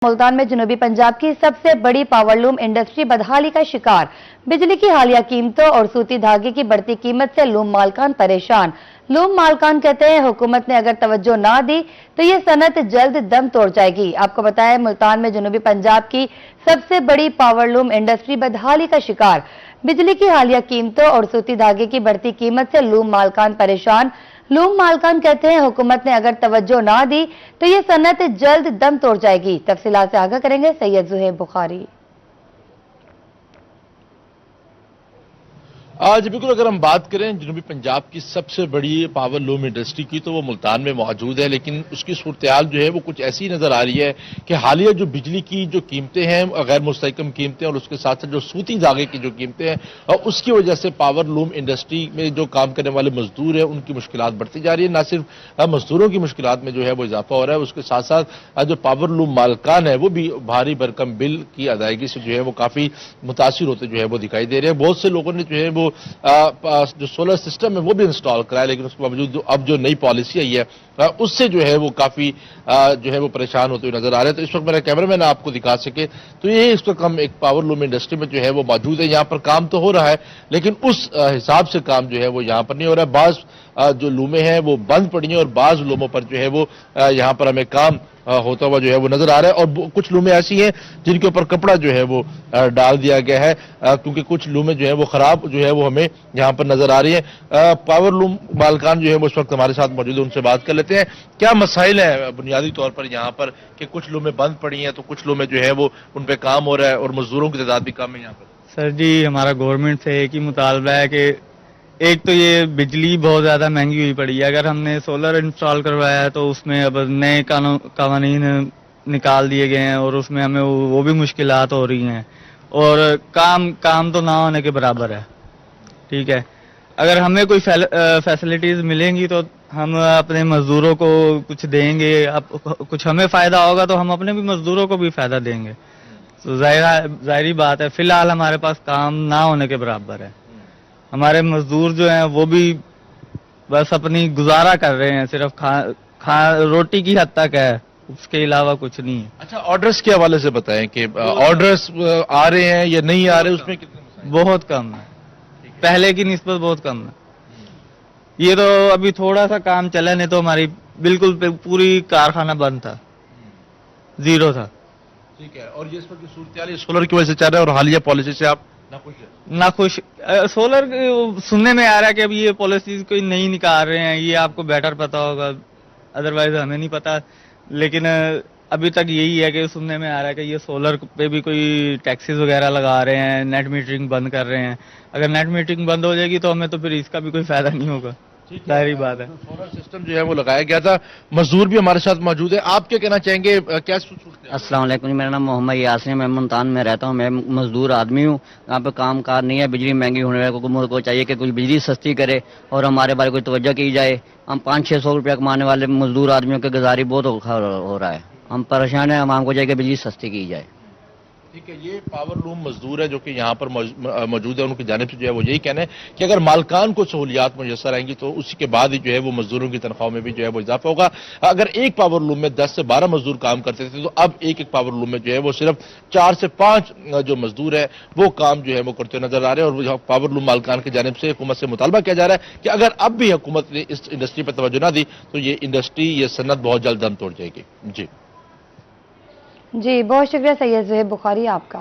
मुल्तान में जनूबी पंजाब की सबसे बड़ी पावरलूम इंडस्ट्री बदहाली का शिकार। बिजली की हालिया कीमतों और सूती धागे की बढ़ती कीमत से लूम मालकान परेशान। लूम मालकान कहते हैं हुकूमत ने अगर तवज्जो ना दी तो ये सनत जल्द दम तोड़ जाएगी। आपको बताएं मुल्तान में जनूबी पंजाब की सबसे बड़ी पावरलूम इंडस्ट्री बदहाली का शिकार। बिजली की हालिया कीमतों और सूती धागे की बढ़ती कीमत से लूम मालकान परेशान। लूम मालकान कहते हैं हुकूमत ने अगर तवज्जो ना दी तो ये सनत जल्द दम तोड़ जाएगी। तफसीलात से आगाह करेंगे सैयद ज़ुहैब बुखारी। आज बिल्कुल अगर हम बात करें जनूबी पंजाब की सबसे बड़ी पावर लूम इंडस्ट्री की तो वो मुल्तान में मौजूद है, लेकिन उसकी सूरत-ए-हाल जो है वो कुछ ऐसी नजर आ रही है कि हालिया जो बिजली की जो कीमतें हैं गैर मुस्तहकम कीमतें और उसके साथ साथ जो सूती धागे की जो कीमतें हैं और उसकी वजह से पावर लूम इंडस्ट्री में जो काम करने वाले मजदूर हैं उनकी मुश्किलात बढ़ती जा रही है। ना सिर्फ मजदूरों की मुश्किलात में जो है वो इजाफा हो रहा है, उसके साथ साथ जो पावर लूम मालकान है वो भी भारी भरकम बिल की अदायगी से जो है वो काफी मुतासिर होते जो है वो दिखाई दे रहे हैं। बहुत से लोगों ने जो है वो जो सोलर सिस्टम है वो भी इंस्टॉल कराया, लेकिन उसके बावजूद अब जो नई पॉलिसी आई है उससे जो है वो काफी जो है वो परेशान होते हुए नजर आ रहे हैं। तो इस वक्त मेरा कैमरामैन आपको दिखा सके तो ये इस वक्त हम एक पावर लूम इंडस्ट्री में जो है वो मौजूद है। यहाँ पर काम तो हो रहा है लेकिन उस हिसाब से काम जो है वो यहाँ पर नहीं हो रहा है। बाज जो लूमें हैं वो बंद पड़ी हैं और बाज लूमों पर जो है वो यहाँ पर हमें काम होता हुआ जो है वो नजर आ रहा है। और कुछ लूमें ऐसी हैं जिनके ऊपर कपड़ा जो है वो डाल दिया गया है क्योंकि कुछ लूमें जो है वो खराब जो है वो हमें यहाँ पर नजर आ रही है। पावर लूम मालकान जो है वो इस वक्त हमारे साथ मौजूद है, उनसे बात कर लेते हैं। क्या मसाइल है बुनियादी तौर पर यहाँ पर कि कुछ लूमें बंद पड़ी हैं तो कुछ लूमें जो है वो उन पर काम हो रहा है और मजदूरों की तादाद भी कम है यहाँ पर? सर जी, हमारा गवर्नमेंट से एक ही मुतालबा है कि एक तो ये बिजली बहुत ज़्यादा महंगी हुई पड़ी है। अगर हमने सोलर इंस्टॉल करवाया है तो उसमें अब नए कानून निकाल दिए गए हैं और उसमें हमें वो भी मुश्किलात हो रही हैं और काम तो ना होने के बराबर है। ठीक है, अगर हमें कोई फैसिलिटीज़ मिलेंगी तो हम अपने मजदूरों को कुछ देंगे, कुछ हमें फ़ायदा होगा तो हम अपने भी मजदूरों को भी फ़ायदा देंगे। तो जाहिरी बात है फिलहाल हमारे पास काम ना होने के बराबर है। हमारे मजदूर जो हैं वो भी बस अपनी गुजारा कर रहे हैं, सिर्फ रोटी की हद तक है, उसके अलावा कुछ नहीं है। अच्छा, ऑर्डर्स के हवाले से बताएं कि ऑर्डर्स आ रहे हैं या नहीं आ रहे, उसमें कितने? बहुत कम है, पहले की निस्बत बहुत कम है। ये तो अभी थोड़ा सा काम चला, नहीं तो हमारी बिल्कुल पूरी कारखाना बंद था, जीरो था। ठीक है, और ये इस वक्त सूरत सोलर की वजह से चल रहा है और हालिया पॉलिसी से आप नाखुश? सोलर सुनने में आ रहा है कि अभी ये पॉलिसीज कोई नहीं निकाल रहे हैं, ये आपको बेटर पता होगा, अदरवाइज हमें नहीं पता। लेकिन अभी तक यही है कि सुनने में आ रहा है कि ये सोलर पे भी कोई टैक्सेस वगैरह लगा रहे हैं, नेट मीटरिंग बंद कर रहे हैं। अगर नेट मीटरिंग बंद हो जाएगी तो हमें तो फिर इसका भी कोई फायदा नहीं होगा, जाहिर बात है। सोलर सिस्टम जो है वो लगाया गया था। मजदूर भी हमारे साथ मौजूद है, आप क्या कहना चाहेंगे? क्या अस्सलाम वालेकुम, मेरा नाम मोहम्मद यासिन है, मैं मुल्तान में रहता हूँ, मैं मजदूर आदमी हूँ। यहाँ पे काम कार नहीं है, बिजली महंगी होने वाले हुकूमत को चाहिए कि कुछ बिजली सस्ती करे और हमारे बारे कोई तवज्जो की जाए। हम 500-600 रुपया कमाने वाले मजदूर आदमियों की गुजारी बहुत हो रहा है, हम परेशान हैं। हमको चाहिए कि बिजली सस्ती की जाए। ठीक है, ये पावर लूम मजदूर है जो कि यहाँ पर मौजूद है, उनकी जानिब से जो है वो यही कहना है कि अगर मालकान को सहूलियात मुयसर आएंगी तो उसी के बाद ही जो है वो मजदूरों की तनख्वाह में भी जो है वो इजाफा होगा। अगर एक पावर लूम में 10 से 12 मजदूर काम करते थे तो अब एक पावर लूम में जो है वो सिर्फ 4 से 5 जो मजदूर है वो काम जो है वो करते नजर आ रहे हैं। और पावर लूम मालकान की जानिब से हुकूमत से मुतालबा किया जा रहा है कि अगर अब भी हुकूमत ने इस इंडस्ट्री पर तवज्जो ना दी तो ये इंडस्ट्री, ये सनत बहुत जल्द दम तोड़ जाएगी। जी, बहुत शुक्रिया सैयद ज़ुहैब बुखारी आपका।